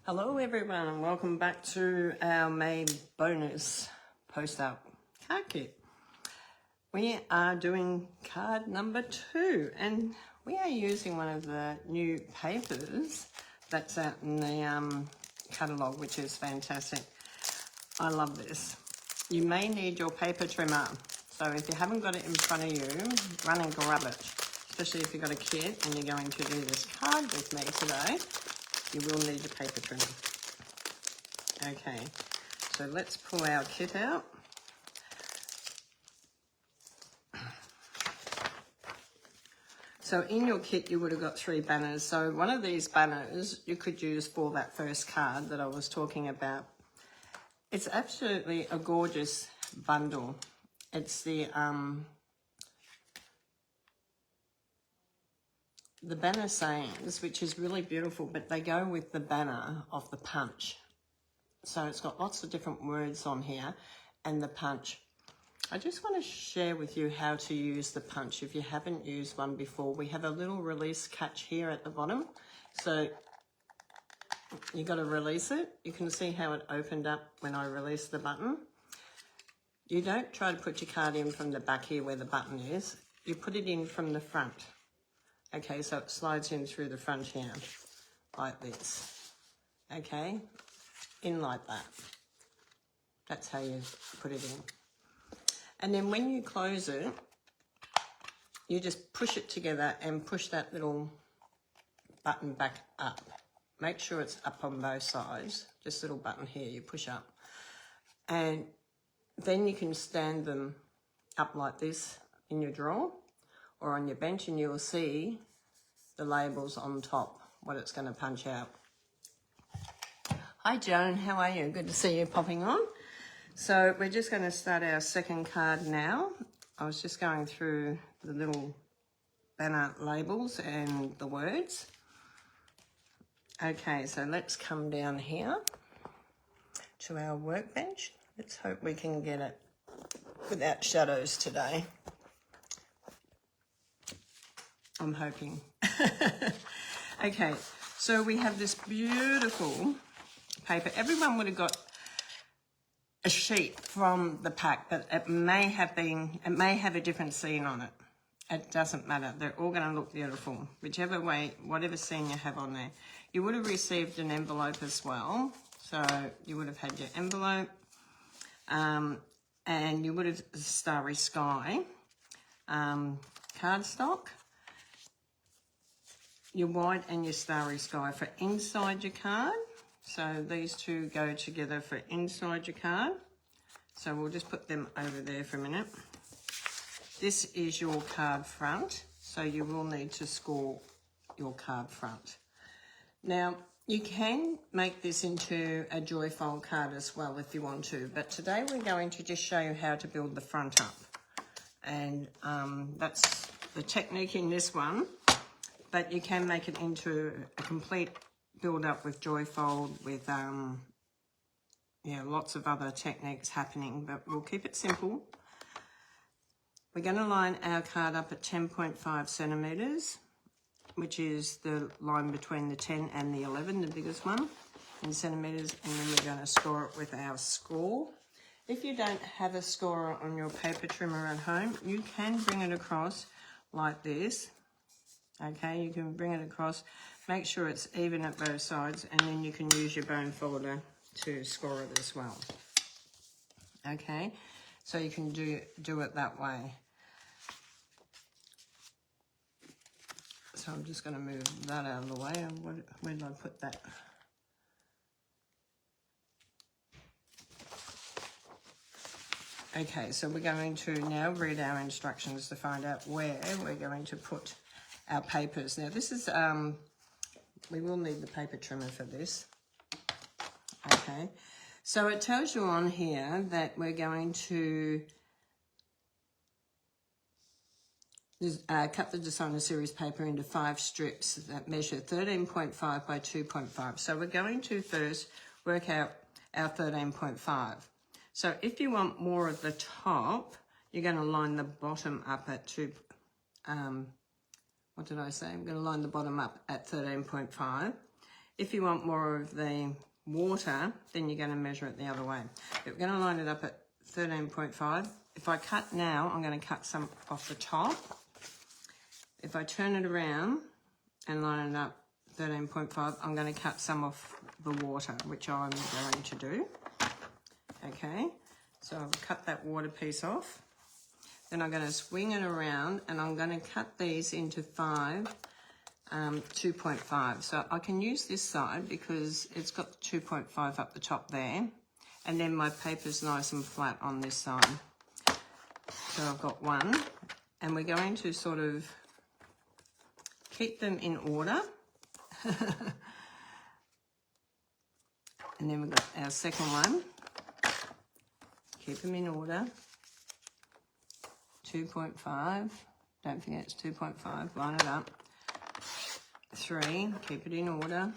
Hello everyone and welcome back to our May bonus post-up card kit. We are doing card number 2 and we are using one of the new papers that's out in the catalogue, which is fantastic. I love this. You may need your paper trimmer, so if you haven't got it in front of you, run and grab it, especially if you've got a kit and you're going to do this card with me today. You will need a paper trimmer. Okay, so let's pull our kit out. So in your kit you would have got 3 banners. So one of these banners you could use for that first card that I was talking about. It's absolutely a gorgeous bundle. It's the banner sayings, which is really beautiful, but they go with the banner of the punch. So it's got lots of different words on here and the punch. I just want to share with you how to use the punch. If you haven't used one before, we have a little release catch here at the bottom. So you got to release it. You can see how it opened up when I released the button. You don't try to put your card in from the back here where the button is. You put it in from the front. Okay, so it slides in through the front here, like this. Okay, in like that. That's how you put it in. And then when you close it, you just push it together and push that little button back up. Make sure it's up on both sides. This little button here, you push up. And then you can stand them up like this in your drawer or on your bench, and you'll see the labels on top, what it's going to punch out. Hi Joan, how are you? Good to see you popping on. So we're just going to start our second card now. I was just going through the little banner labels and the words. Okay, so let's come down here to our workbench. Let's hope we can get it without shadows today. I'm hoping. Okay, so we have this beautiful paper. Everyone would have got a sheet from the pack, but it may have a different scene on it. It doesn't matter. They're all going to look beautiful, whichever way, whatever scene you have on there. You would have received an envelope as well. So you would have had your envelope, and you would have Starry Sky cardstock, your white and your Starry Sky for inside your card. So these two go together for inside your card. So we'll just put them over there for a minute. This is your card front. So you will need to score your card front. Now, you can make this into a joyfold card as well if you want to. But today we're going to just show you how to build the front up. And that's the technique in this one. But you can make it into a complete build up with joyfold, with lots of other techniques happening, but we'll keep it simple. We're going to line our card up at 10.5 centimeters, which is the line between the 10 and the 11, the biggest one, in centimeters, and then we're going to score it with our score. If you don't have a scorer on your paper trimmer at home, you can bring it across like this. Okay, you can bring it across, make sure it's even at both sides, and then you can use your bone folder to score it as well. Okay, so you can do it that way. So I'm just going to move that out of the way. Where did I put that? Okay, so we're going to now read our instructions to find out where we're going to put our papers. Now this is, we will need the paper trimmer for this. Okay, so it tells you on here that we're going to cut the designer series paper into 5 strips that measure 13.5 by 2.5. So we're going to first work out our 13.5. So if you want more at the top, you're going to line the bottom up at what did I say? I'm going to line the bottom up at 13.5. If you want more of the water, then you're going to measure it the other way. But we're going to line it up at 13.5. If I cut now, I'm going to cut some off the top. If I turn it around and line it up 13.5, I'm going to cut some off the water, which I'm going to do. Okay, so I'll cut that water piece off. Then I'm going to swing it around and I'm going to cut these into 2.5. So I can use this side because it's got the 2.5 up the top there. And then my paper's nice and flat on this side. So I've got one. And we're going to sort of keep them in order. And then we've got our second one. Keep them in order. 2.5. Don't forget it's 2.5. Line it up. 3. Keep it in order.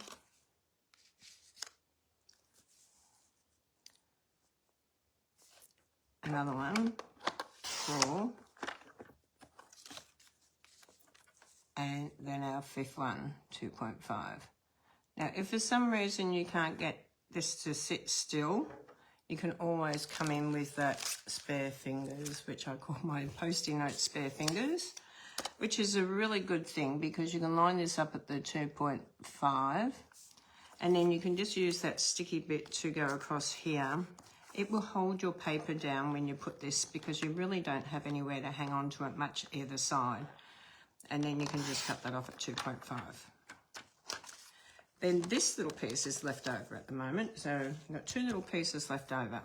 Another one. 4. And then our fifth one, 2.5. Now, if for some reason you can't get this to sit still, you can always come in with that spare fingers, which I call my Post-it note spare fingers, which is a really good thing because you can line this up at the 2.5 and then you can just use that sticky bit to go across here. It will hold your paper down when you put this because you really don't have anywhere to hang on to it much either side. And then you can just cut that off at 2.5. Then this little piece is left over at the moment. So I've got 2 little pieces left over.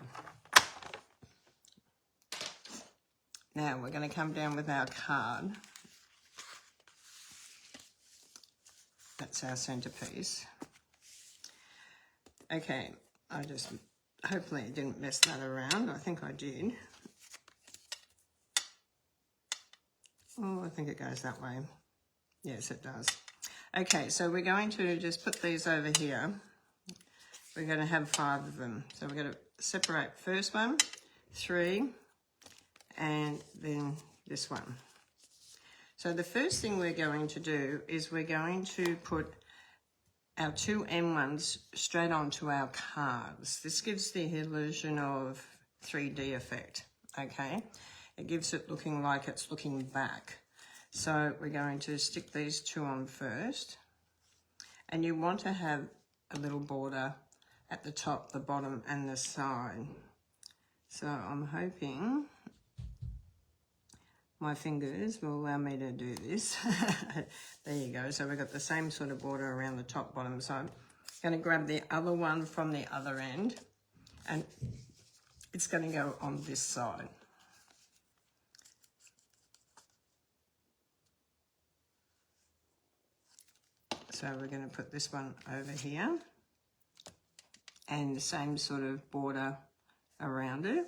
Now we're going to come down with our card. That's our centerpiece. Okay, hopefully I didn't mess that around. I think I did. Oh, I think it goes that way. Yes, it does. Okay, so we're going to just put these over here. We're going to have 5 of them. So we're going to separate first one, 3, and then this one. So the first thing we're going to do is we're going to put our 2 M1s straight onto our cards. This gives the illusion of 3D effect, okay? It gives it looking like it's looking back. So we're going to stick these 2 on first. And you want to have a little border at the top, the bottom, and the side. So I'm hoping my fingers will allow me to do this. There you go. So we've got the same sort of border around the top, bottom side. I'm going to grab the other one from the other end. And it's going to go on this side. So we're going to put this one over here and the same sort of border around it.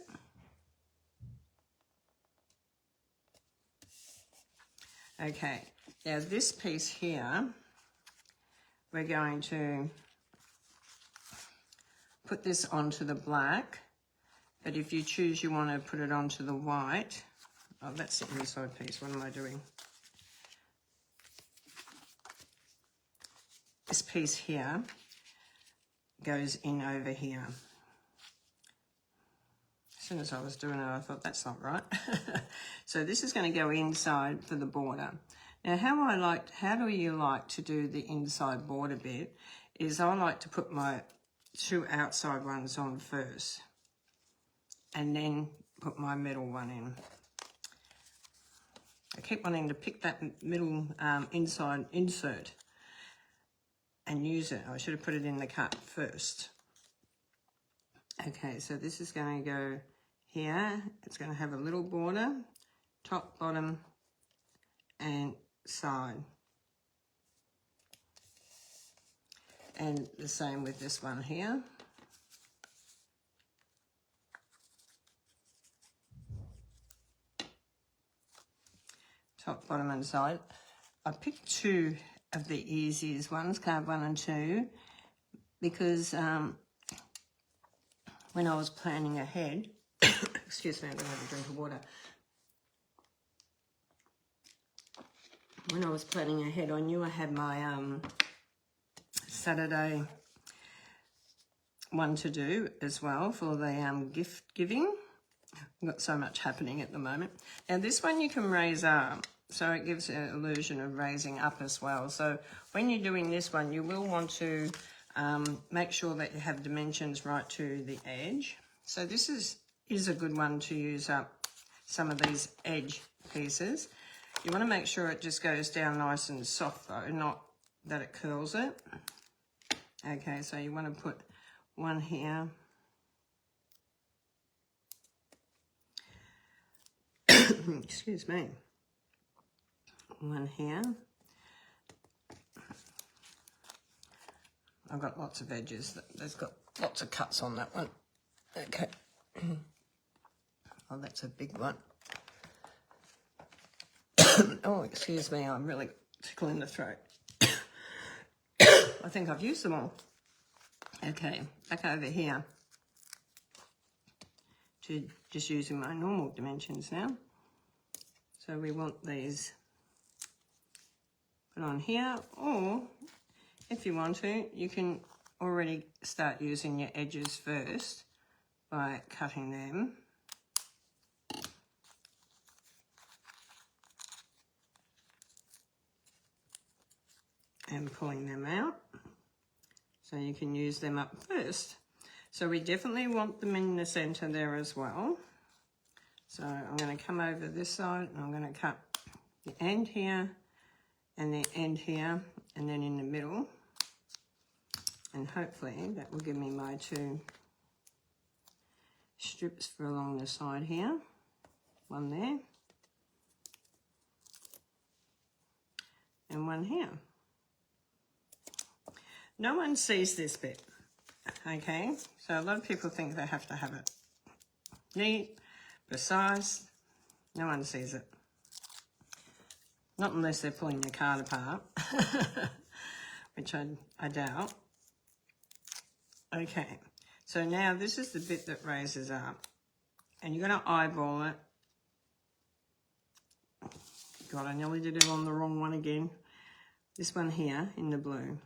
Okay, now this piece here, we're going to put this onto the black, but if you choose you want to put it onto the white, oh, that's the inside piece, what am I doing? This piece here goes in over here. As soon as I was doing it, I thought, that's not right. So this is going to go inside for the border. Now, how do you like to do the inside border bit is I like to put my 2 outside ones on first and then put my middle one in. I keep wanting to pick that middle inside insert and use it. I should have put it in the cut first. Okay, so this is going to go here. It's going to have a little border, top, bottom, and side. And the same with this one here. Top, bottom, and side. I picked 2 of the easiest ones, card 1 and 2, because when I was planning ahead, excuse me, I'm going to have a drink of water. When I was planning ahead, I knew I had my Saturday one to do as well for the gift giving. We've got so much happening at the moment. Now this one you can raise up, so it gives an illusion of raising up as well. So when you're doing this one, you will want to make sure that you have dimensions right to the edge. So this is a good one to use up some of these edge pieces. You want to make sure it just goes down nice and soft though, not that it curls it. Okay, so you want to put one here. Excuse me. One here. I've got lots of edges. There's got lots of cuts on that one. Okay. Oh, that's a big one. Oh, excuse me, I'm really tickling the throat. I think I've used them all. Okay, back over here to just using my normal dimensions now. So we want these put on here, or if you want to, you can already start using your edges first by cutting them. And pulling them out, so you can use them up first. So we definitely want them in the center there as well. So I'm going to come over this side and I'm going to cut the end here and the end here and then in the middle, and hopefully that will give me my two strips for along the side here. One there and one here. No one sees this bit, okay? So a lot of people think they have to have it neat, precise. No one sees it. Not unless they're pulling your card apart, which I doubt. Okay, so now this is the bit that raises up. And you're going to eyeball it. God, I nearly did it on the wrong one again. This one here in the blue.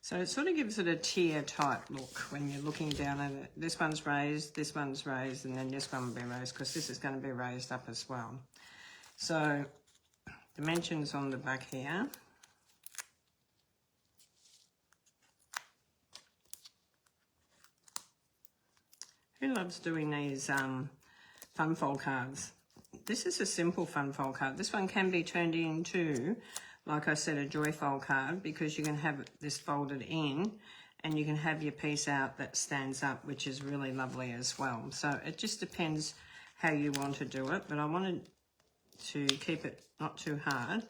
So it sort of gives it a tier type look when you're looking down at it. This one's raised, and then this one will be raised, because this is going to be raised up as well. So dimensions on the back here. Who loves doing these fun fold cards? This is a simple fun fold card. This one can be turned into, like I said, a joy fold card, because you can have this folded in and you can have your piece out that stands up, which is really lovely as well. So it just depends how you want to do it, but I wanted to keep it not too hard,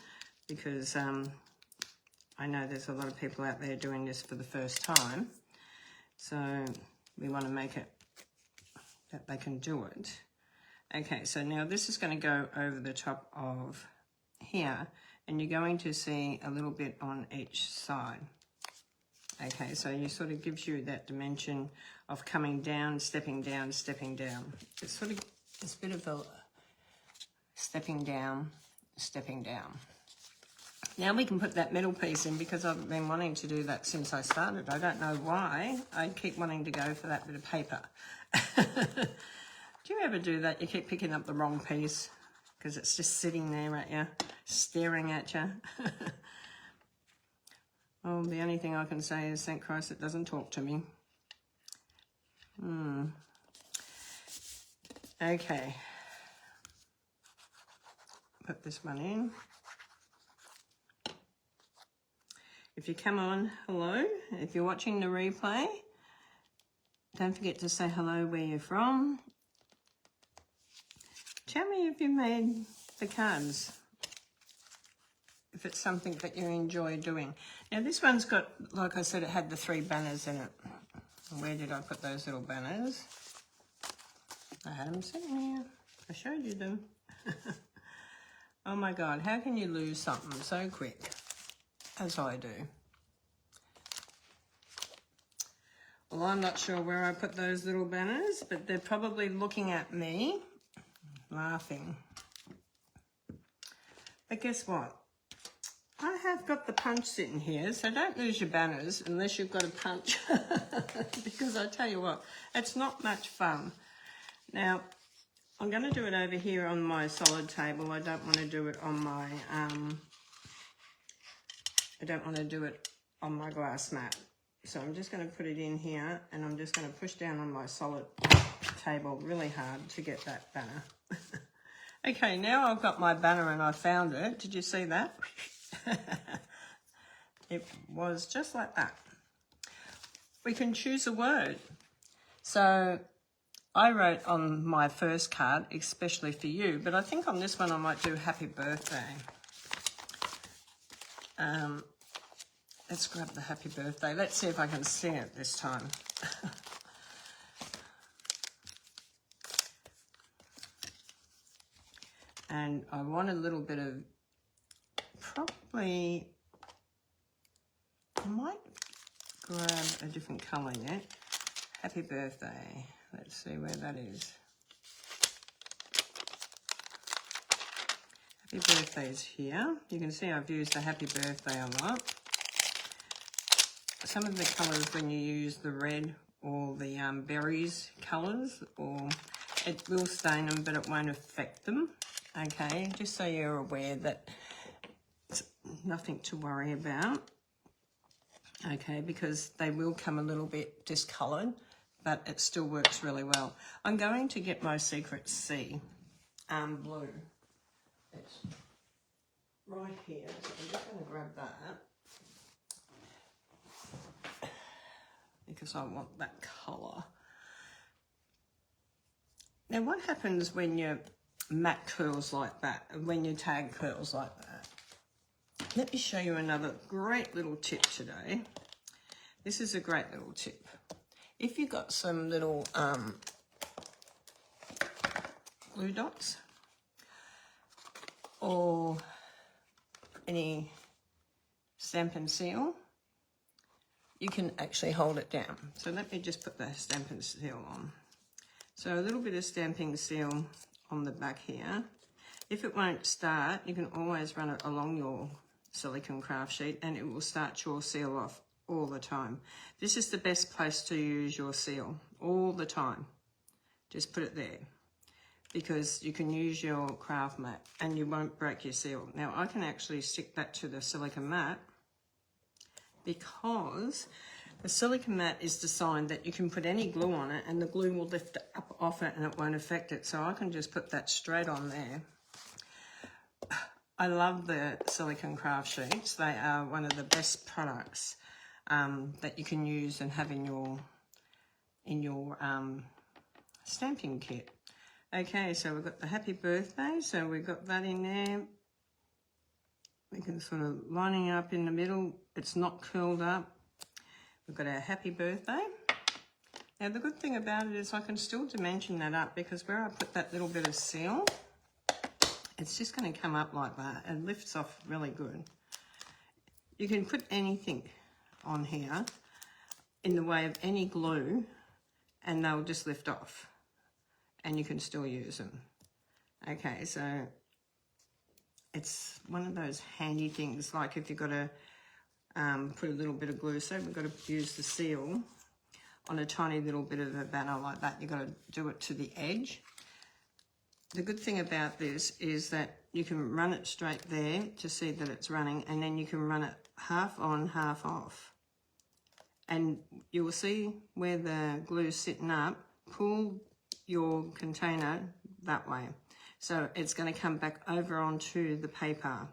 because I know there's a lot of people out there doing this for the first time. So we want to make it that they can do it. Okay, so now this is going to go over the top of here, and you're going to see a little bit on each side. Okay, so you sort of gives you that dimension of coming down, stepping down, stepping down. It's sort of, it's a bit of a stepping down, stepping down. Now we can put that middle piece in, because I've been wanting to do that since I started. I don't know why. I keep wanting to go for that bit of paper. Do you ever do that? You keep picking up the wrong piece because it's just sitting there at you, staring at you. Oh, the only thing I can say is thank Christ it doesn't talk to me. Okay. Put this one in. If you come on, hello. If you're watching the replay, don't forget to say hello where you're from. Tell me if you made the cards, if it's something that you enjoy doing. Now this one's got, like I said, it had the 3 banners in it. Where did I put those little banners? I had them sitting here. I showed you them. Oh my God, how can you lose something so quick, as I do? Well, I'm not sure where I put those little banners, but they're probably looking at me, laughing. But guess what? I have got the punch sitting here, so don't lose your banners unless you've got a punch. Because I tell you what, it's not much fun. Now, I'm going to do it over here on my solid table. I don't want to do it on my, glass mat. So I'm just going to put it in here, and I'm just going to push down on my solid table really hard to get that banner. Okay, now I've got my banner and I found it. Did you see that? It was just like that. We can choose a word. So I wrote on my first card, especially for you, but I think on this one I might do happy birthday. Let's grab the happy birthday. Let's see if I can sing it this time. And I want a little bit of, probably, I might grab a different colour yet. Happy birthday. Let's see where that is. Happy birthday is here. You can see I've used the happy birthday a lot. Some of the colours, when you use the red or the berries colours, or it will stain them, but it won't affect them. Okay, just so you're aware that it's nothing to worry about. Okay, because they will come a little bit discoloured, but it still works really well. I'm going to get my Secret C blue. It's right here, so I'm just going to grab that because I want that colour. Now, what happens when your mat curls like that, when your tag curls like that? Let me show you another great little tip today. This is a great little tip. If you've got some little glue dots or any stamp and seal, you can actually hold it down. So let me just put the stamp and seal on. So a little bit of stamping seal on the back here. If it won't start, you can always run it along your silicone craft sheet and it will start your seal off all the time. This is the best place to use your seal, all the time. Just put it there because you can use your craft mat and you won't break your seal. Now I can actually stick that to the silicone mat because the silicone mat is designed that you can put any glue on it and the glue will lift it up off it and it won't affect it. So I can just put that straight on there. I love the silicone craft sheets. They are one of the best products that you can use and have in your stamping kit. Okay, so we've got the happy birthday. So we've got that in there. We can sort of lining up in the middle. It's not curled up. We've got our happy birthday. Now the good thing about it is I can still dimension that up because where I put that little bit of seal, it's just going to come up like that and lifts off really good. You can put anything on here in the way of any glue and they'll just lift off and you can still use them. Okay, so it's one of those handy things, like if you've got to put a little bit of glue, so we've got to use the seal on a tiny little bit of a banner like that. You've got to do it to the edge. The good thing about this is that you can run it straight there to see that it's running, and then you can run it half on, half off. And you will see where the glue's sitting up, pull your container that way. So it's going to come back over onto the paper.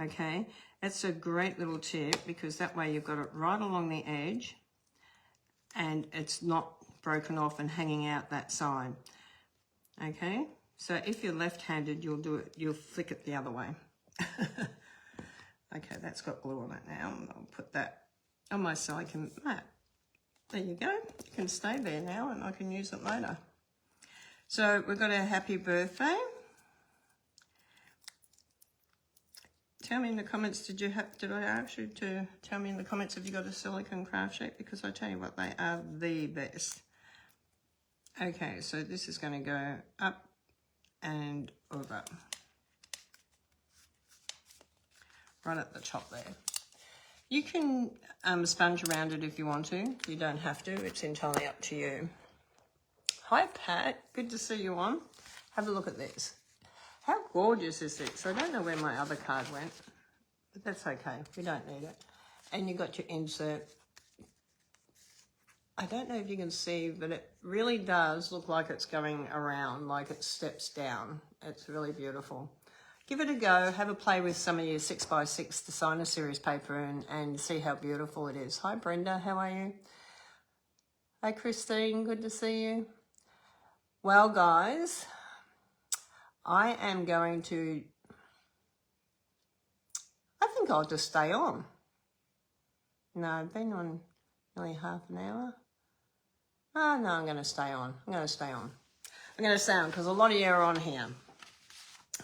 Okay, that's a great little tip because that way you've got it right along the edge and it's not broken off and hanging out that side. Okay, so if you're left-handed, you'll flick it the other way. Okay, that's got glue on it now. I'll put that on my silicone mat. There you go. It can stay there now and I can use it later. So we've got a happy birthday. Tell me in the comments, did I ask you to tell me in the comments if you got a silicone craft sheet? Because I tell you what, they are the best. Okay, so this is going to go up and over. right at the top there. You can sponge around it if you want to. You don't have to. It's entirely up to you. Hi, Pat. Good to see you on. Have a look at this. How gorgeous is this? I don't know where my other card went, but that's okay. We don't need it. And you got your insert. I don't know if you can see, but it really does look like it's going around, like it steps down. It's really beautiful. Give it a go. Have a play with some of your 6x6 designer series paper and see how beautiful it is. Hi, Brenda. How are you? Hi, Christine. Good to see you. Well, guys, I am going to... I think I'll just stay on. No, I've been on nearly half an hour. Oh, no, I'm going to stay on. I'm going to stay on. I'm going to stay on because a lot of you are on here.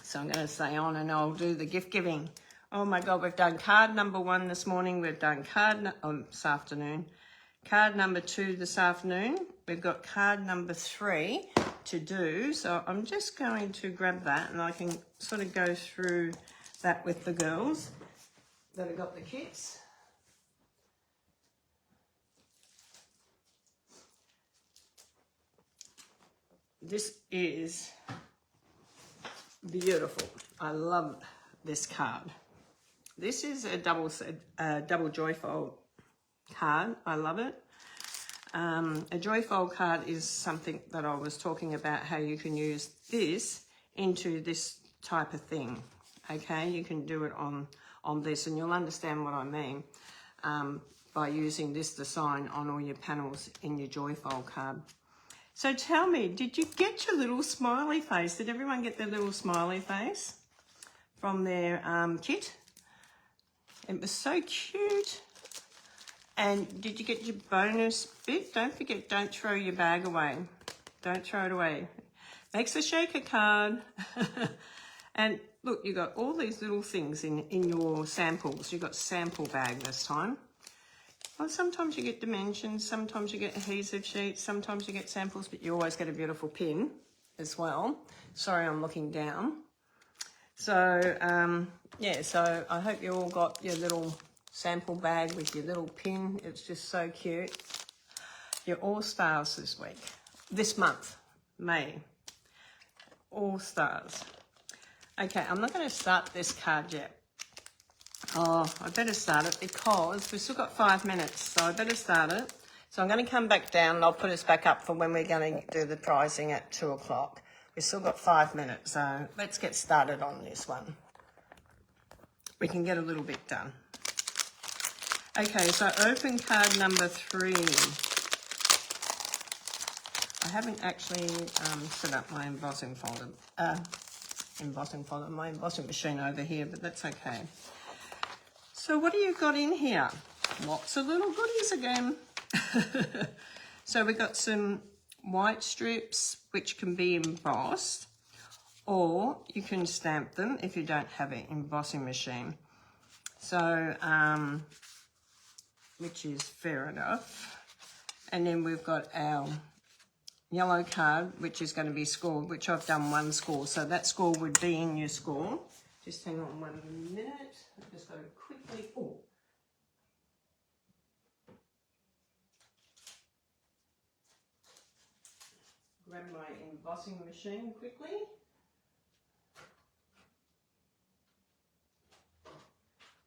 So I'm going to stay on and I'll do the gift giving. Oh my God, we've done card number 1 this morning. We've done card this afternoon. Card number 2 this afternoon. We've got card number 3 to do. So I'm just going to grab that and I can sort of go through that with the girls that have got the kits. This is beautiful. I love this card. This is a double joyfold card. I love it. A joyfold card is something that I was talking about, how you can use this into this type of thing. Okay, you can do it on this, and you'll understand what I mean by using this design on all your panels in your joyfold card. So tell me, did you get your little smiley face? Did everyone get their little smiley face from their kit? It was so cute. And did you get your bonus bit? Don't forget, don't throw your bag away. Don't throw it away. Makes a shaker card. And look, you got all these little things in your samples. You got sample bag this time. Well, sometimes you get dimensions, sometimes you get adhesive sheets, sometimes you get samples, but you always get a beautiful pin as well. Sorry, I'm looking down. So, yeah, so I hope you all got your little sample bag with your little pin. It's just so cute. You're all stars this month, May. All stars. Okay, I'm not going to start this card yet. Oh, I better start it because we've still got 5 minutes, so I better start it. So I'm going to come back down and I'll put us back up for when we're going to do the pricing at 2 o'clock. We've still got 5 minutes, so let's get started on this one. We can get a little bit done. Okay, so open card number 3. I haven't actually set up my embossing folder, my embossing machine over here, but that's okay. So what do you got in here? Lots of little goodies again. So we got some white strips which can be embossed, or you can stamp them if you don't have an embossing machine. So, which is fair enough. And then we've got our yellow card, which is going to be scored, which I've done 1 score. So that score would be in your score. Just hang on 1 minute. I've just got to quickly, grab my embossing machine quickly.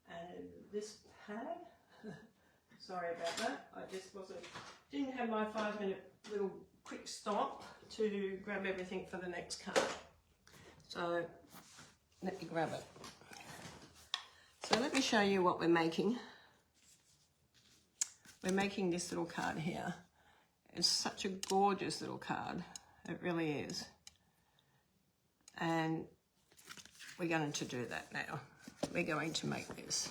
And this pad, sorry about that. I just didn't have my 5-minute little quick stop to grab everything for the next card. So let me grab it. So let me show you what we're making. We're making this little card here. It's such a gorgeous little card. It really is. And we're going to do that now. We're going to make this.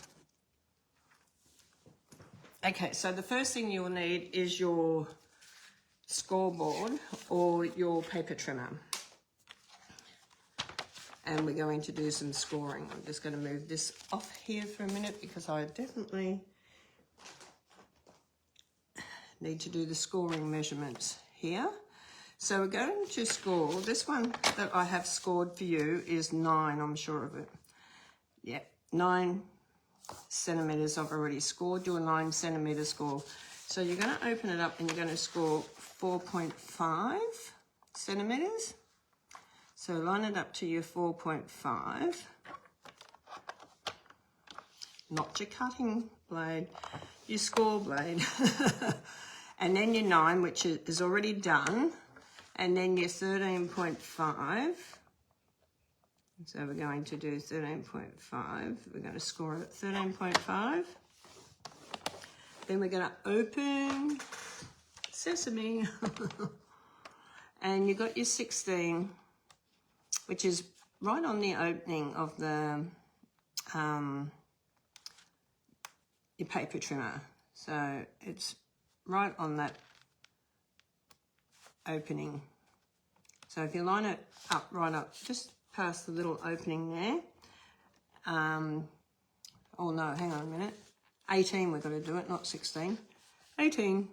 Okay, so the first thing you'll need is your scoreboard or your paper trimmer. And we're going to do some scoring. I'm just going to move this off here for a minute because I definitely need to do the scoring measurements here. So we're going to score. This one that I have scored for you is 9, I'm sure of it. Yep, 9 centimeters I've already scored, do a 9 centimeter score. So you're going to open it up and you're going to score 4.5 centimeters. So line it up to your 4.5. Not your cutting blade, your score blade. And then your 9, which is already done. And then your 13.5. So we're going to do 13.5. We're going to score it at 13.5. Then we're going to open sesame. And you got your 16, which is right on the opening of the your paper trimmer. So it's right on that opening. So if you line it up right up, just past the little opening there. Oh no, hang on a minute. 18 we've got to do it, not 16. 18.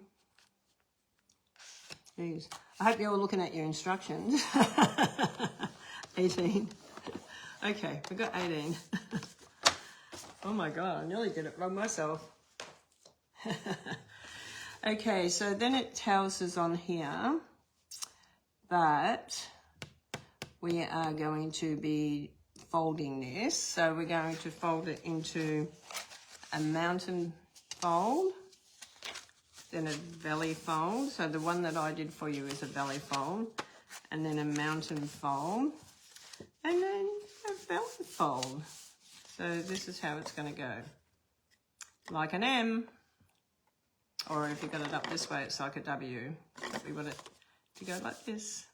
Jeez. I hope you're all looking at your instructions. 18. Okay, we've got 18. Oh my God, I nearly did it wrong myself. Okay, so then it tells us on here that we are going to be folding this. So we're going to fold it into a mountain fold, then a valley fold. So the one that I did for you is a valley fold, and then a mountain fold, and then a valley fold. So this is how it's going to go. Like an M, or if you got it up this way, it's like a W. But we want it to go like this.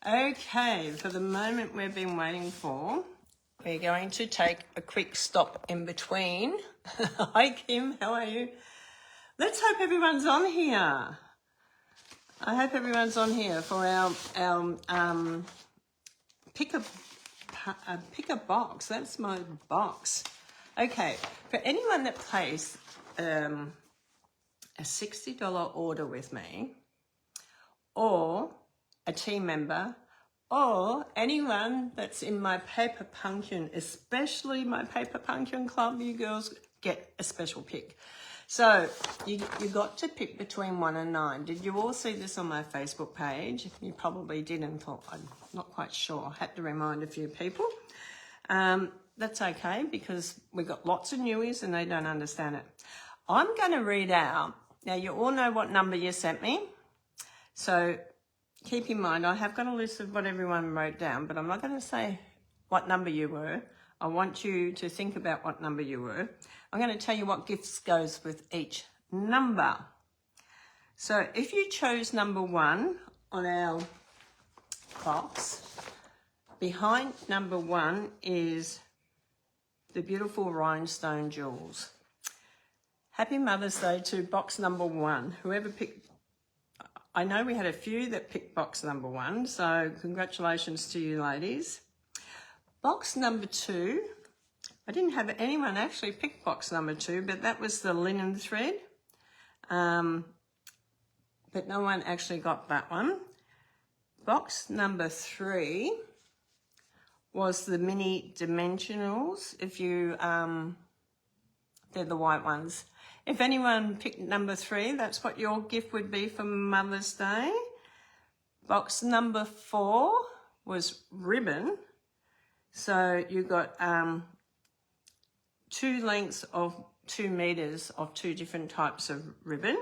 Okay, for the moment we've been waiting for, we're going to take a quick stop in between. Hi Kim, how are you? Let's hope everyone's on here. I hope everyone's on here for our pick a box. That's my box. Okay, for anyone that placed a $60 order with me, or a team member, or anyone that's in my Paper Pumpkin, especially my Paper Pumpkin Club, you girls get a special pick. So you got to pick between 1 and 9. Did you all see this on my Facebook page? You probably didn't. I'm not quite sure. I had to remind a few people. That's okay, because we've got lots of newies and they don't understand it. I'm going to read out. Now, you all know what number you sent me. So keep in mind, I have got a list of what everyone wrote down, but I'm not going to say what number you were. I want you to think about what number you were. I'm going to tell you what gifts goes with each number. So if you chose number 1 on our box, behind number 1 is the beautiful rhinestone jewels. Happy Mother's Day to box number 1. Whoever picked, I know we had a few that picked box number 1, so congratulations to you ladies. Box number 2, I didn't have anyone actually pick box number 2, but that was the linen thread. But no one actually got that one. Box number 3 was the mini dimensionals. If you, they're the white ones. If anyone picked number 3, that's what your gift would be for Mother's Day. Box number 4 was ribbon. So you got 2 lengths of 2 meters of 2 different types of ribbon.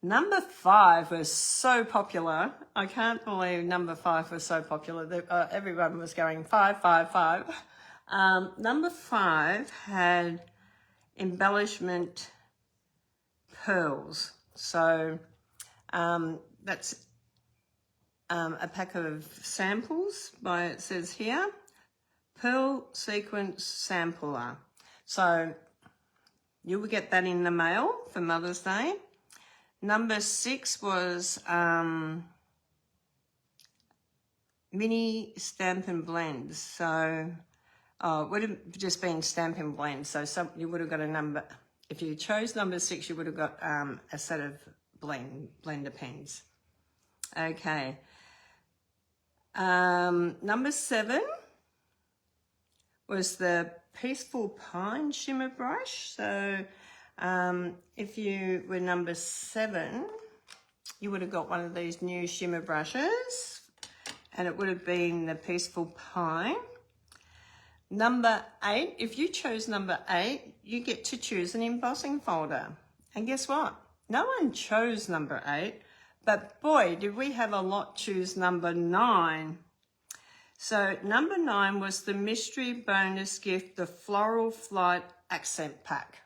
Number 5 was so popular. I can't believe number 5 was so popular. Everyone was going 5, 5, 5. Number 5 had embellishment pearls. So that's a pack of samples by, it says here, pearl sequence sampler. So you will get that in the mail for Mother's Day. Number 6 was mini stamp and blends. So it would have just been stamp and blend. So you would have got a number, if you chose number 6, you would have got a set of blender pens. Okay. Number 7 was the Peaceful Pine Shimmer Brush. So if you were number 7, you would have got one of these new shimmer brushes, and it would have been the Peaceful Pine. Number 8, if you chose number 8, you get to choose an embossing folder. And guess what? No one chose number 8, but boy, did we have a lot choose number 9. So number 9 was the mystery bonus gift, the Floral Flight Accent Pack.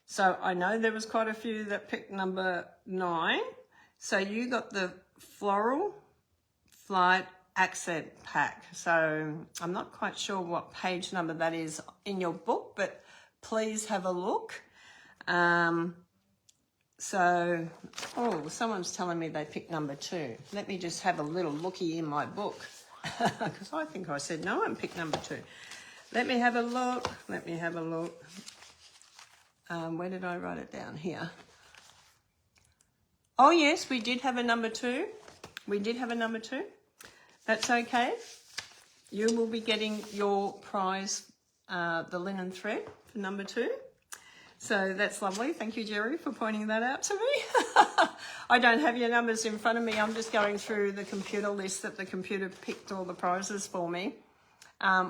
So I know there was quite a few that picked number 9. So you got the Floral Flight Accent Pack. So I'm not quite sure what page number that is in your book, but please have a look. So, oh, someone's telling me they picked number 2. Let me just have a little looky in my book, because I think I said no one picked number 2. Let me have a look. Let me have a look. Where did I write it down? Here. Oh, yes, we did have a number 2. We did have a number 2. That's okay. You will be getting your prize, the linen thread for number 2. So that's lovely. Thank you, Jerry, for pointing that out to me. I don't have your numbers in front of me. I'm just going through the computer list that the computer picked all the prizes for me,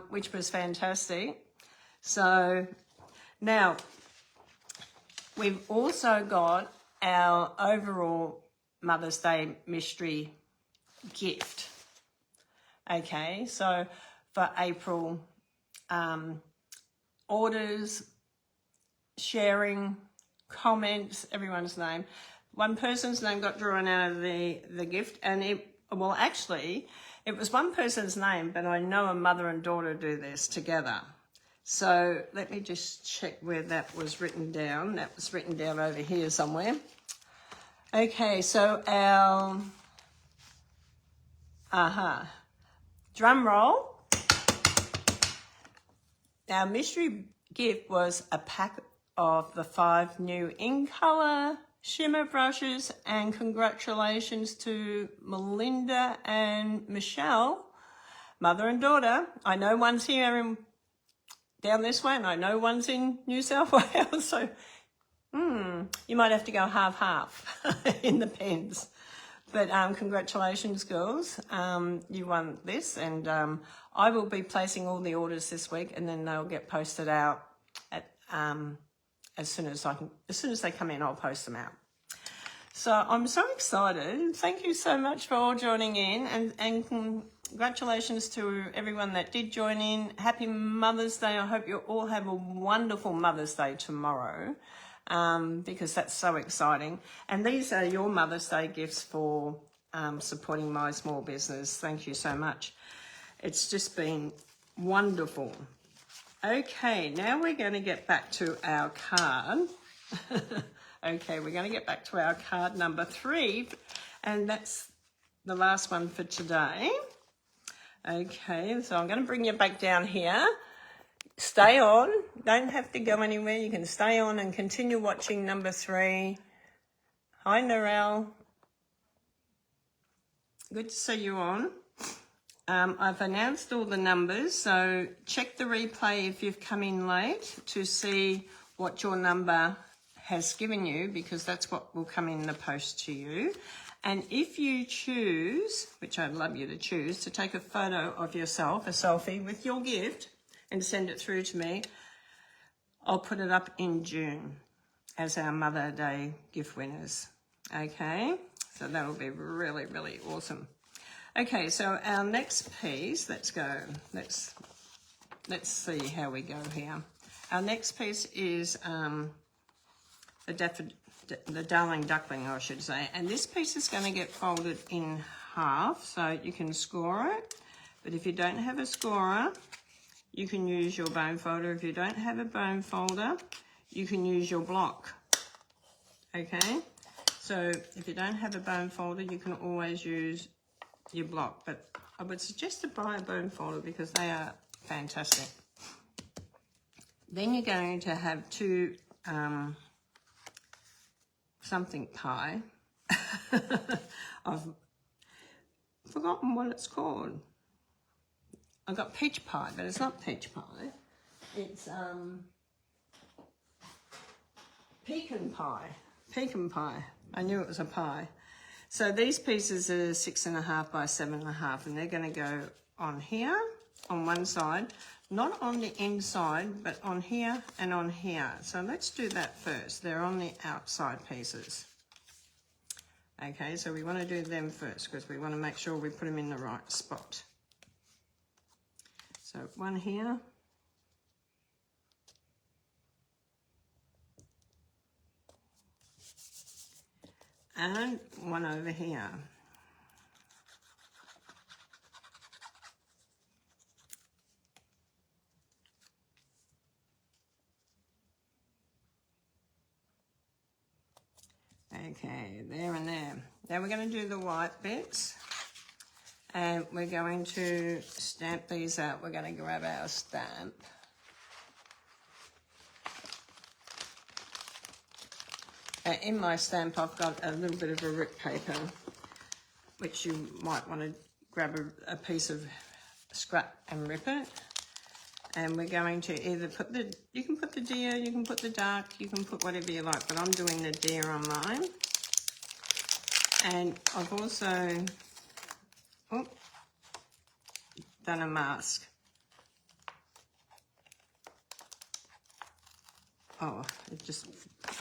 which was fantastic. So now we've also got our overall Mother's Day mystery gift. Okay, so for April, orders, sharing, comments, everyone's name. One person's name got drawn out of the gift, and it was one person's name, but I know a mother and daughter do this together. So let me just check where that was written down. That was written down over here somewhere. Okay, so our, drum roll. Our mystery gift was a pack of the 5 new in colour shimmer brushes, and congratulations to Melinda and Michelle, mother and daughter. I know one's here down this way, and I know one's in New South Wales, so you might have to go half-half in the pens. But congratulations, girls. You won this, and I will be placing all the orders this week, and then they'll get posted out at as soon as they come in, I'll post them out. So I'm so excited. Thank you so much for all joining in, and congratulations to everyone that did join in. Happy Mother's Day. I hope you all have a wonderful Mother's Day tomorrow, because that's so exciting. And these are your Mother's Day gifts for supporting my small business. Thank you so much. It's just been wonderful. Okay, now we're going to get back to our card. Okay, we're going to get back to our card number 3, and that's the last one for today. Okay, so I'm going to bring you back down here. Stay on. Don't have to go anywhere. You can stay on and continue watching number 3. Hi, Narelle. Good to see you on. I've announced all the numbers, so check the replay if you've come in late to see what your number has given you, because that's what will come in the post to you. And if you choose, which I'd love you to choose, to take a photo of yourself, a selfie with your gift, and send it through to me, I'll put it up in June as our Mother Day gift winners. Okay, so that'll be really, really awesome. Okay, so our next piece, let's go. Let's see how we go here. Our next piece is the Darling Duckling, I should say. And this piece is going to get folded in half, so you can score it. But if you don't have a scorer, you can use your bone folder. If you don't have a bone folder, you can use your block. Okay, so if you don't have a bone folder, you can always use your block, but I would suggest to buy a bone folder because they are fantastic. Then you're going to have 2 something pie. I've forgotten what it's called. I've got peach pie, but it's not peach pie. It's pecan pie. Pecan pie. I knew it was a pie. So these pieces are 6.5 by 7.5, and they're going to go on here, on one side, not on the inside, but on here and on here. So let's do that first. They're on the outside pieces. Okay, so we want to do them first because we want to make sure we put them in the right spot. So one here. And one over here. Okay, there and there. Now we're going to do the white bits. And we're going to stamp these out. We're going to grab our stamp. In my stamp, I've got a little bit of a rip paper, which you might want to grab a piece of scrap and rip it. And we're going to either put the, you can put the deer, you can put the duck, you can put whatever you like, but I'm doing the deer on mine. And I've also done a mask. Oh, it just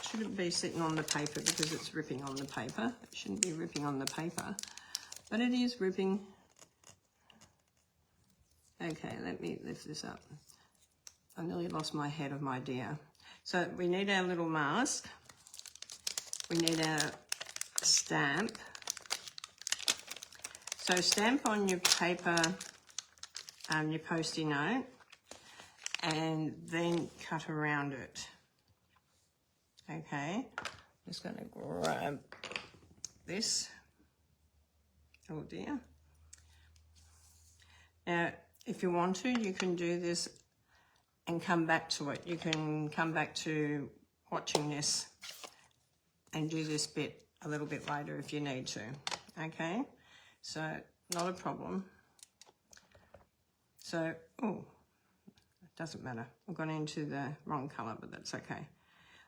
shouldn't be sitting on the paper because it's ripping on the paper. It shouldn't be ripping on the paper, but it is ripping. Okay, let me lift this up. I nearly lost my head of my deer. So we need our little mask. We need our stamp. So stamp on your paper, your Post-it note, and then cut around it. Okay, just going to grab this. Oh dear. Now, if you want to, you can do this and come back to it. You can come back to watching this and do this bit a little bit later if you need to. Okay, so not a problem. So, oh, it doesn't matter. I've gone into the wrong colour, but that's okay.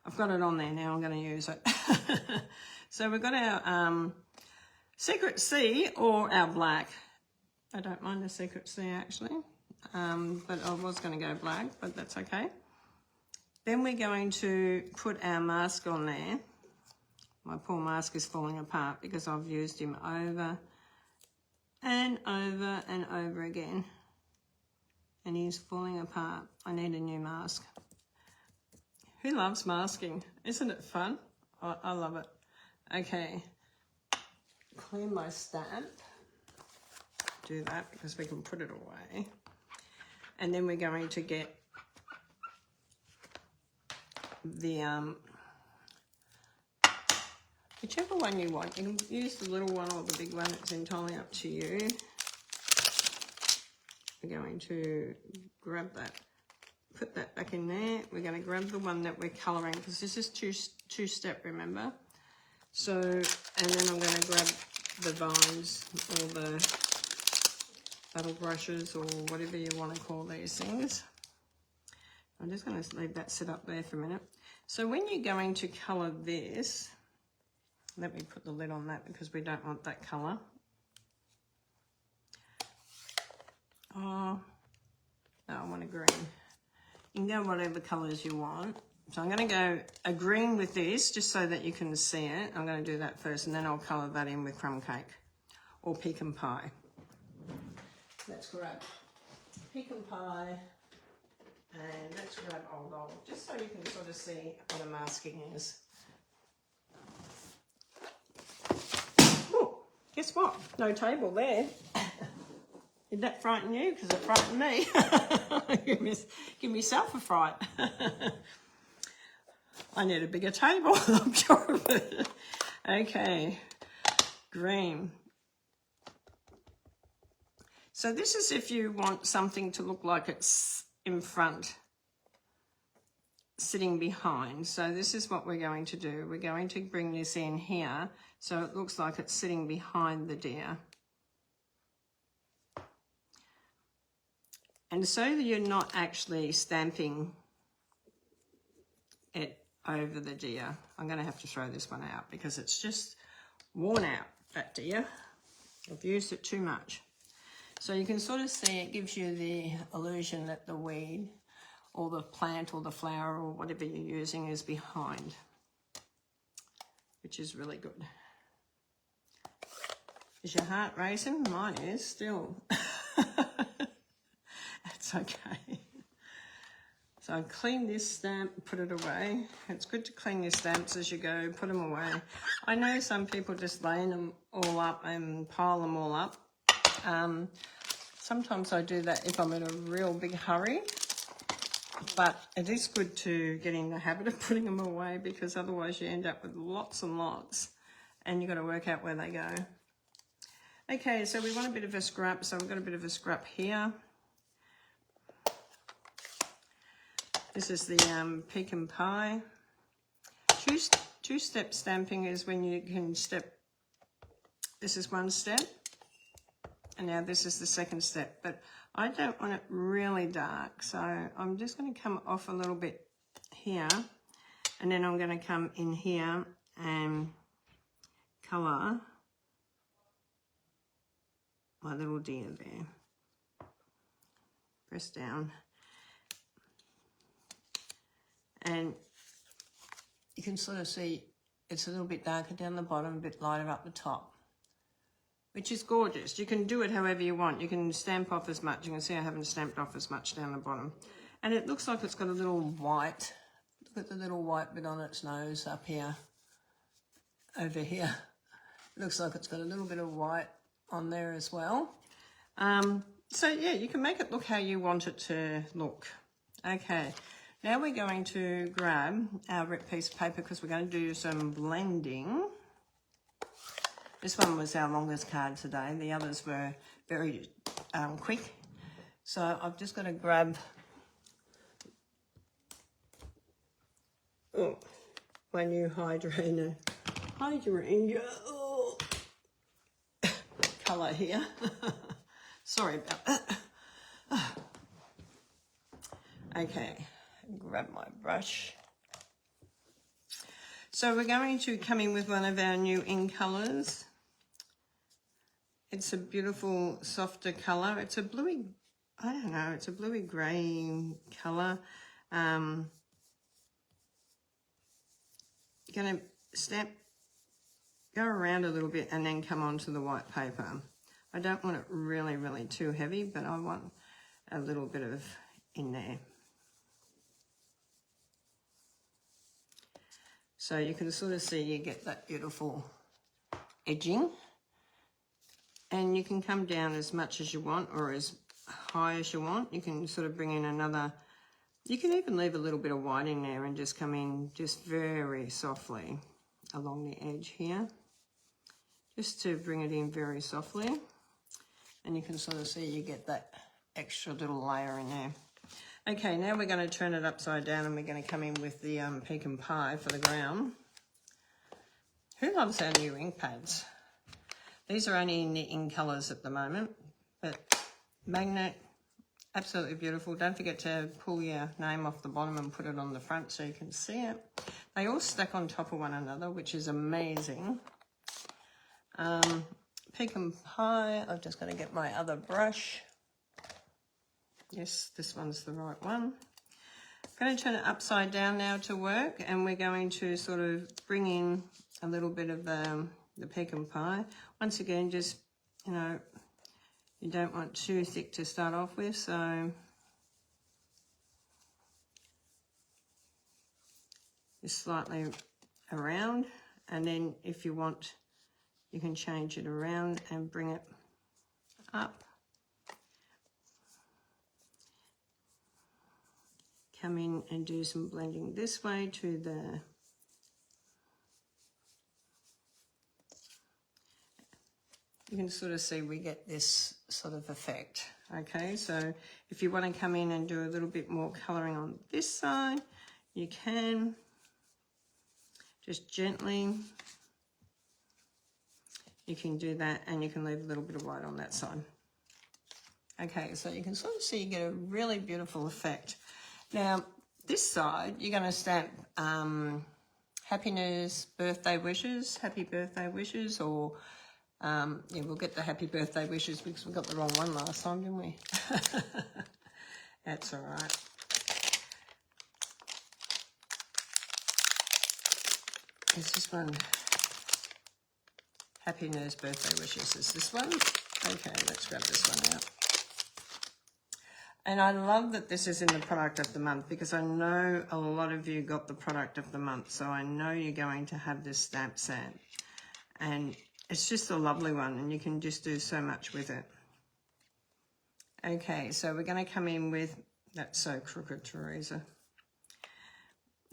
I've got it on there now, I'm going to use it. So we've got our Secret C or our black. I don't mind the Secret C actually, but I was going to go black, but that's okay. Then we're going to put our mask on there. My poor mask is falling apart because I've used him over and over and over again. And he's falling apart. I need a new mask. Who loves masking? Isn't it fun? I love it. Okay, clean my stamp. Do that because we can put it away. And then we're going to get the, whichever one you want. You can use the little one or the big one. It's entirely up to you. We're going to grab that. Put that back in there. We're going to grab the one that we're colouring because this is two-step, remember? So, and then I'm going to grab the vines or the battle brushes or whatever you want to call these things. I'm just going to leave that sit up there for a minute. So when you're going to colour this, let me put the lid on that because we don't want that colour. Oh, no, I want a green. You can go whatever colours you want. So I'm going to go a green with this, just so that you can see it. I'm going to do that first, and then I'll colour that in with crumb cake or pecan pie. Let's grab pecan pie, and let's grab old, just so you can sort of see what a masking is. Oh, guess what? No table there. Did that frighten you? Because it frightened me. Give myself a fright. I need a bigger table, I'm sure of it. Okay, green. So this is if you want something to look like it's in front, sitting behind. So this is what we're going to do. We're going to bring this in here so it looks like it's sitting behind the deer. And so that you're not actually stamping it over the deer, I'm going to have to throw this one out because it's just worn out, that deer. I've used it too much. So you can sort of see it gives you the illusion that the weed or the plant or the flower or whatever you're using is behind, which is really good. Is your heart racing? Mine is still. That's okay. So I clean this stamp, put it away. It's good to clean your stamps as you go, put them away. I know some people just lay them all up and pile them all up. Sometimes I do that if I'm in a real big hurry, but it is good to get in the habit of putting them away because otherwise you end up with lots and lots and you've got to work out where they go. Okay, so we want a bit of a scrap, so we've got a bit of a scrap here. This is the pecan pie. Two-step stamping is when you can step, this is one step, and now this is the second step, but I don't want it really dark, so I'm just going to come off a little bit here, and then I'm going to come in here and colour my little deer there. Press down. And you can sort of see it's a little bit darker down the bottom, a bit lighter up the top, which is gorgeous. You can do it however you want. You can stamp off as much. You can see I haven't stamped off as much down the bottom. And it looks like it's got a little white. Look at the little white bit on its nose up here, over here. It looks like it's got a little bit of white on there as well. So yeah, you can make it look how you want it to look. Okay. Now we're going to grab our ripped piece of paper because we're going to do some blending. This one was our longest card today. The others were very quick. So I've just got to grab my new hydrangea colour here. Sorry about that. Okay. Grab my brush. So we're going to come in with one of our new ink colours. It's a beautiful softer colour. It's a bluey, I don't know, it's a bluey grey colour. Going to go around a little bit and then come onto the white paper. I don't want it really, really too heavy, but I want a little bit of in there. So you can sort of see you get that beautiful edging, and you can come down as much as you want or as high as you want. You can sort of bring in another, you can even leave a little bit of white in there and just come in just very softly along the edge here, just to bring it in very softly, and you can sort of see you get that extra little layer in there. Okay, now we're going to turn it upside down and we're going to come in with the pecan pie for the ground. Who loves our new ink pads? These are only in the ink colours at the moment, but magnet, absolutely beautiful. Don't forget to pull your name off the bottom and put it on the front so you can see it. They all stack on top of one another, which is amazing. Pecan pie, I've just got to get my other brush. Yes, this one's the right one. I'm going to turn it upside down now to work, and we're going to sort of bring in a little bit of the pecan pie. Once again, just, you know, you don't want too thick to start off with, so just slightly around, and then if you want, you can change it around and bring it up. Come in and do some blending this way to the, you can sort of see we get this sort of effect. Okay, so if you want to come in and do a little bit more colouring on this side, you can just gently, you can do that, and you can leave a little bit of white on that side. Okay, so you can sort of see you get a really beautiful effect. Now, this side, you're going to stamp happiness, birthday wishes, happy birthday wishes, or yeah, we'll get the happy birthday wishes because we got the wrong one last time, didn't we? That's all right. Is this one happiness, birthday wishes? Is this one? Okay, let's grab this one out. And I love that this is in the product of the month because I know a lot of you got the product of the month. So I know you're going to have this stamp set. And it's just a lovely one and you can just do so much with it. Okay, so we're going to come in with, that's so crooked, Teresa.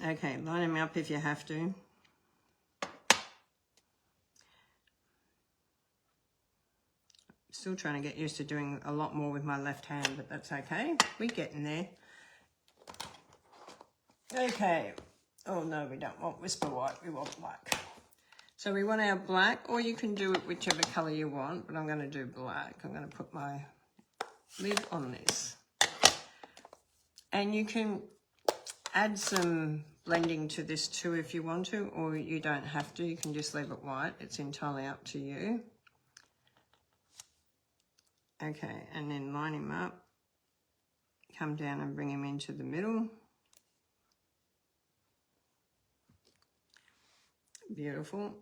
Okay, line them up if you have to. Still trying to get used to doing a lot more with my left hand, but that's okay. We're getting there. Okay. Oh, no, we don't want whisper white. We want black. So we want our black, or you can do it whichever colour you want, but I'm going to do black. I'm going to put my lid on this. And you can add some blending to this too if you want to, or you don't have to. You can just leave it white. It's entirely up to you. Okay, and then line him up, come down and bring him into the middle. Beautiful.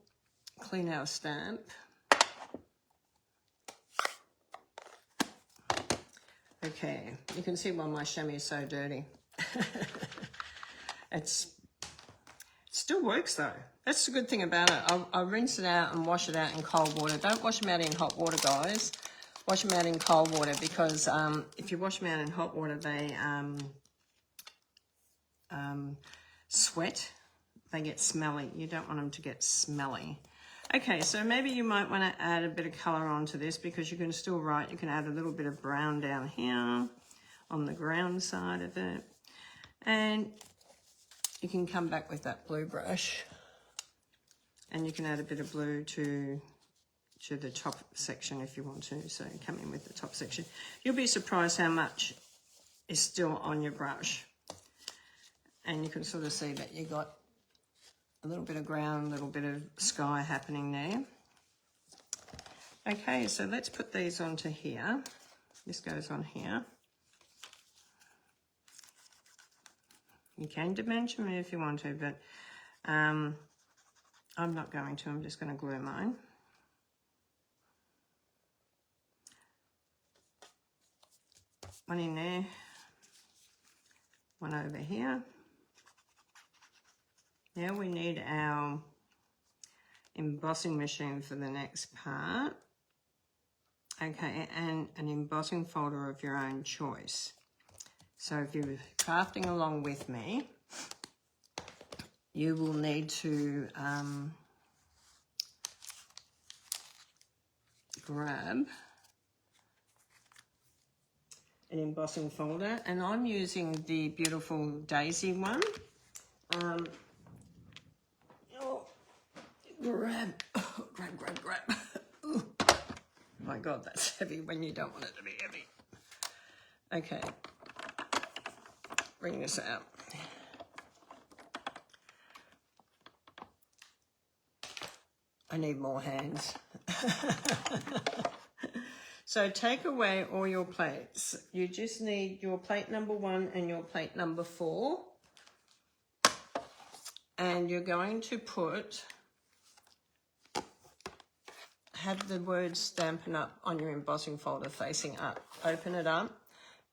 Clean our stamp. Okay, you can see why my chamois is so dirty. It still works though. That's the good thing about it. I'll rinse it out and wash it out in cold water. Don't wash them out in hot water, guys. Wash them out in cold water because if you wash them out in hot water, they sweat. They get smelly. You don't want them to get smelly. Okay, so maybe you might want to add a bit of colour onto this because you can still write. You can add a little bit of brown down here on the ground side of it. And you can come back with that blue brush and you can add a bit of blue to the top section if you want to. So come in with the top section. You'll be surprised how much is still on your brush. And you can sort of see that you got a little bit of ground, a little bit of sky happening there. Okay, so let's put these onto here. This goes on here. You can dimension me if you want to, but I'm not going to. I'm just going to glue mine. One in there, one over here. Now we need our embossing machine for the next part. Okay, and an embossing folder of your own choice. So if you're crafting along with me, you will need to grab an embossing folder, and I'm using the beautiful Daisy one. Grab. Ooh. My God, that's heavy when you don't want it to be heavy. Okay, bring this out. I need more hands. So take away all your plates. You just need your plate number 1 and your plate number 4. And you're going to have the words Stampin' Up on your embossing folder facing up. Open it up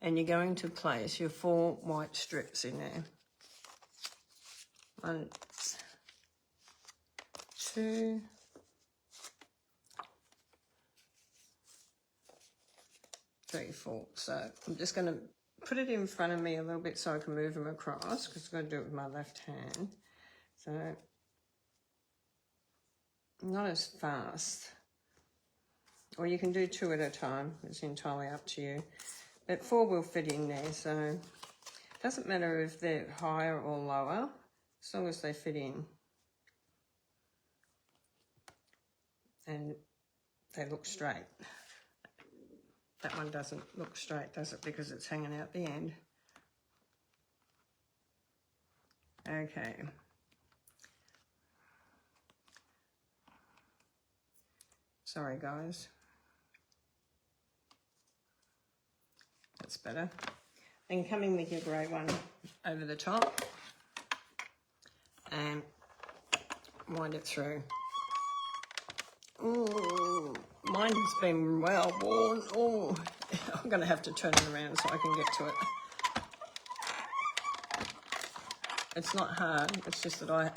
and you're going to place your 4 white strips in there. 1, 2, 3, 4. So I'm just going to put it in front of me a little bit so I can move them across because I've got to do it with my left hand. So not as fast. Or you can do 2 at a time. It's entirely up to you. But 4 will fit in there, so it doesn't matter if they're higher or lower, as long as they fit in. And they look straight. That one doesn't look straight, does it? Because it's hanging out the end. Okay. Sorry, guys. That's better. Then coming with your grey one over the top and wind it through. Ooh, mine has been well worn. Oh, I'm going to have to turn it around so I can get to it. It's not hard, it's just that I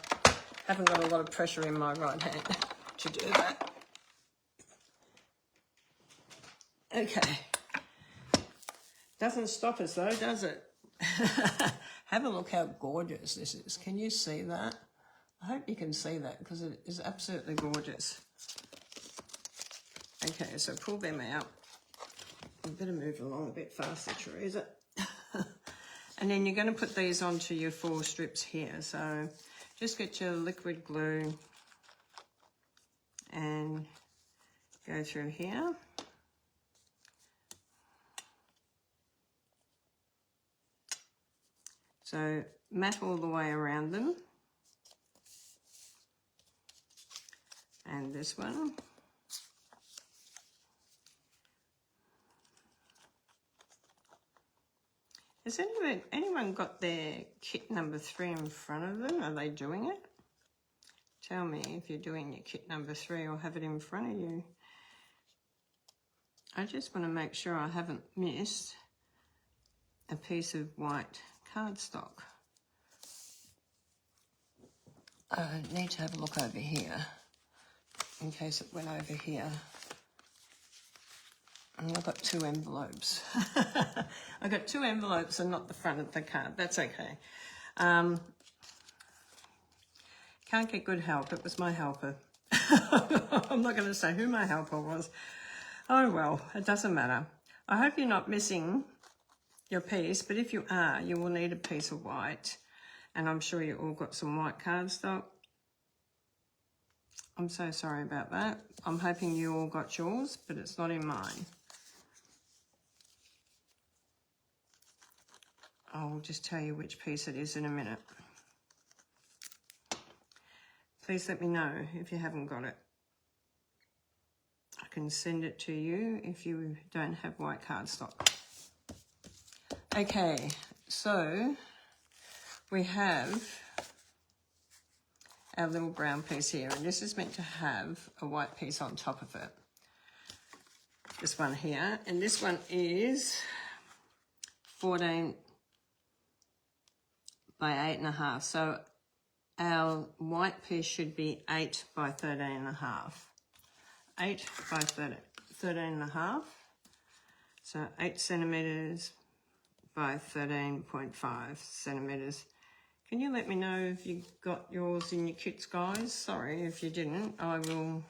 haven't got a lot of pressure in my right hand to do that. Okay. Doesn't stop us though, does it? Have a look how gorgeous this is. Can you see that? I hope you can see that because it is absolutely gorgeous. Okay, so pull them out. You better move along a bit faster, Teresa. And then you're going to put these onto your 4 strips here. So just get your liquid glue and go through here. So mat all the way around them. And this one. Has anyone got their kit number 3 in front of them? Are they doing it? Tell me if you're doing your kit number 3 or have it in front of you. I just want to make sure I haven't missed a piece of white cardstock. I need to have a look over here in case it went over here. And I've got 2 envelopes. I've got 2 envelopes and not the front of the card. That's okay. Can't get good help. It was my helper. I'm not going to say who my helper was. Oh, well, it doesn't matter. I hope you're not missing your piece, but if you are, you will need a piece of white. And I'm sure you all got some white cardstock. I'm so sorry about that. I'm hoping you all got yours, but it's not in mine. I'll just tell you which piece it is in a minute. Please let me know if you haven't got it. I can send it to you if you don't have white cardstock. Okay, so we have our little brown piece here, and this is meant to have a white piece on top of it. This one here, and this one is 14 by 8.5. So our white piece should be 8 by 13.5. 8 by 13.5. So 8 centimetres by 13.5 centimetres. Can you let me know if you got yours in your kits, guys? Sorry if you didn't. I will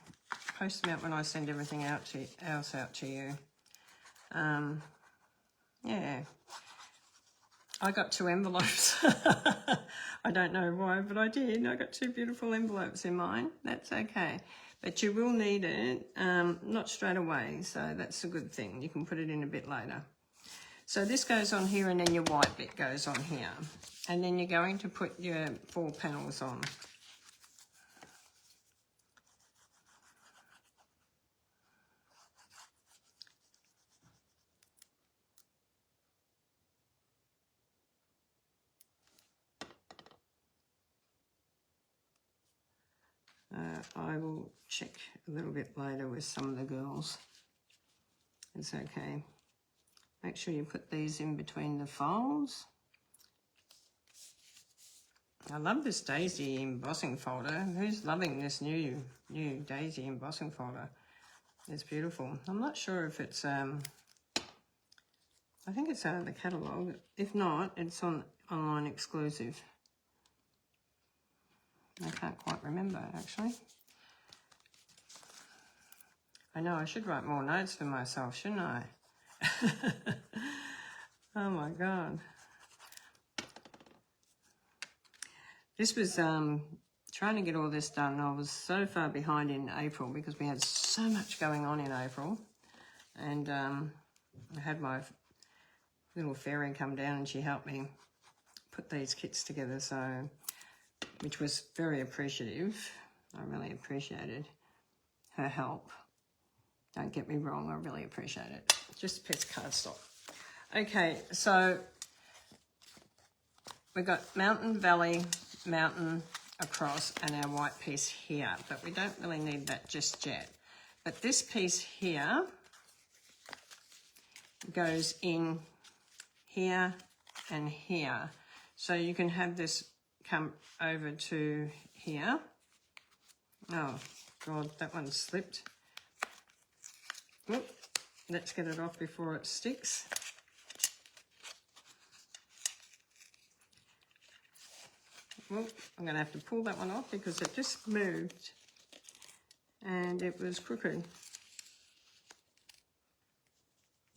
post them out when I send everything else out to you. Yeah. I got 2 envelopes. I don't know why, but I did. I got 2 beautiful envelopes in mine. That's okay. But you will need it, not straight away, so that's a good thing. You can put it in a bit later. So this goes on here, and then your white bit goes on here. And then you're going to put your 4 panels on. I will check a little bit later with some of the girls. It's okay. Make sure you put these in between the folds. I love this daisy embossing folder. Who's loving this new daisy embossing folder? It's beautiful. I'm not sure if it's, I think it's out of the catalogue. If not, it's on online exclusive. I can't quite remember, actually. I know I should write more notes for myself, shouldn't I? Oh my God. This was trying to get all this done. I was so far behind in April because we had so much going on in April. And I had my little fairy come down and she helped me put these kits together, so, which was very appreciative. I really appreciated her help. Don't get me wrong, I really appreciate it. Just a piece of cardstock. Okay, so we've got mountain, valley, mountain across, and our white piece here, but we don't really need that just yet. But this piece here goes in here and here. So you can have this come over to here. Oh, God, that one slipped. Oop, let's get it off before it sticks. Well, I'm going to have to pull that one off because it just moved and it was crooked.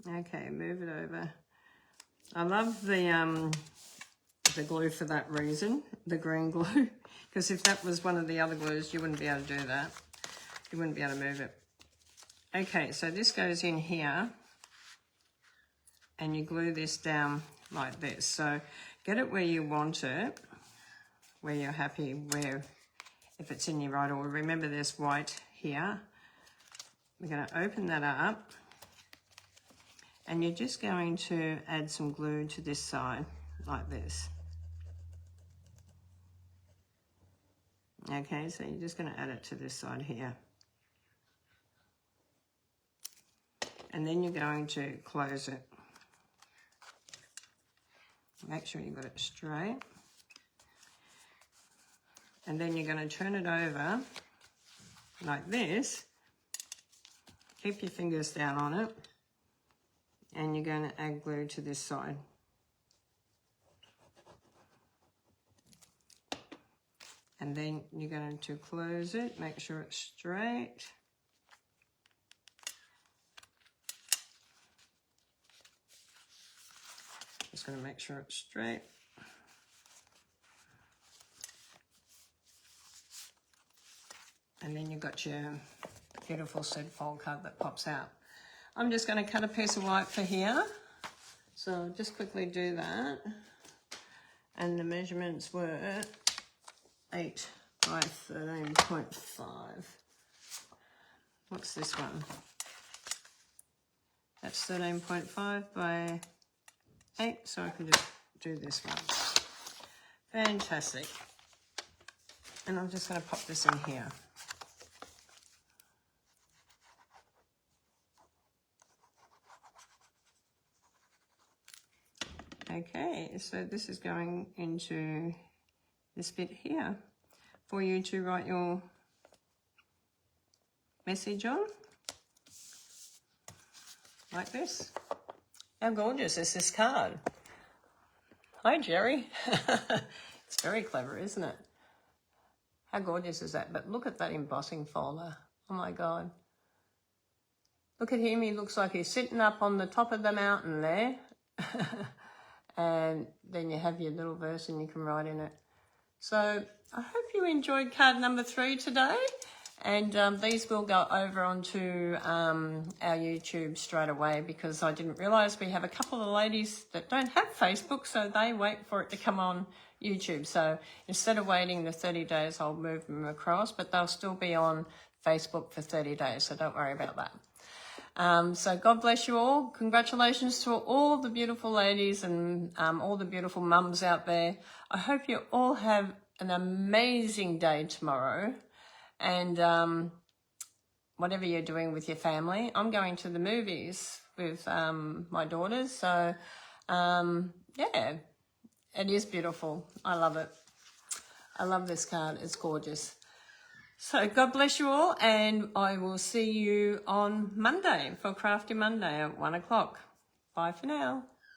Okay, move it over. I love the glue for that reason, the green glue, because if that was one of the other glues, you wouldn't be able to do that. You wouldn't be able to move it. Okay, so this goes in here and you glue this down like this. So get it where you want it, where you're happy, where if it's in your right order. Remember there's white here. We're going to open that up and you're just going to add some glue to this side like this. Okay, so you're just going to add it to this side here. And then you're going to close it. Make sure you've got it straight. And then you're going to turn it over like this. Keep your fingers down on it. And you're going to add glue to this side. And then you're going to close it, make sure it's straight. Just going to make sure it's straight. And then you've got your beautiful stud fold card that pops out. I'm just going to cut a piece of white for here. So just quickly do that. And the measurements were 8 by 13.5. What's this one? That's 13.5 by 8, so I can just do this one. Fantastic. And I'm just going to pop this in here. Okay, so this is going into this bit here for you to write your message on, like this. How gorgeous is this card? Hi, Jerry. It's very clever, isn't it? How gorgeous is that? But look at that embossing folder. Oh my God. Look at him, he looks like he's sitting up on the top of the mountain there. And then you have your little verse and you can write in it. So I hope you enjoyed card number 3 today. And these will go over onto our YouTube straight away because I didn't realise we have a couple of ladies that don't have Facebook, so they wait for it to come on YouTube. So instead of waiting the 30 days, I'll move them across, but they'll still be on Facebook for 30 days, so don't worry about that. So God bless you all. Congratulations to all the beautiful ladies and all the beautiful mums out there. I hope you all have an amazing day tomorrow. And whatever you're doing with your family. I'm going to the movies with my daughters. So, yeah, it is beautiful. I love it. I love this card. It's gorgeous. So God bless you all, and I will see you on Monday for Crafty Monday at 1 o'clock. Bye for now.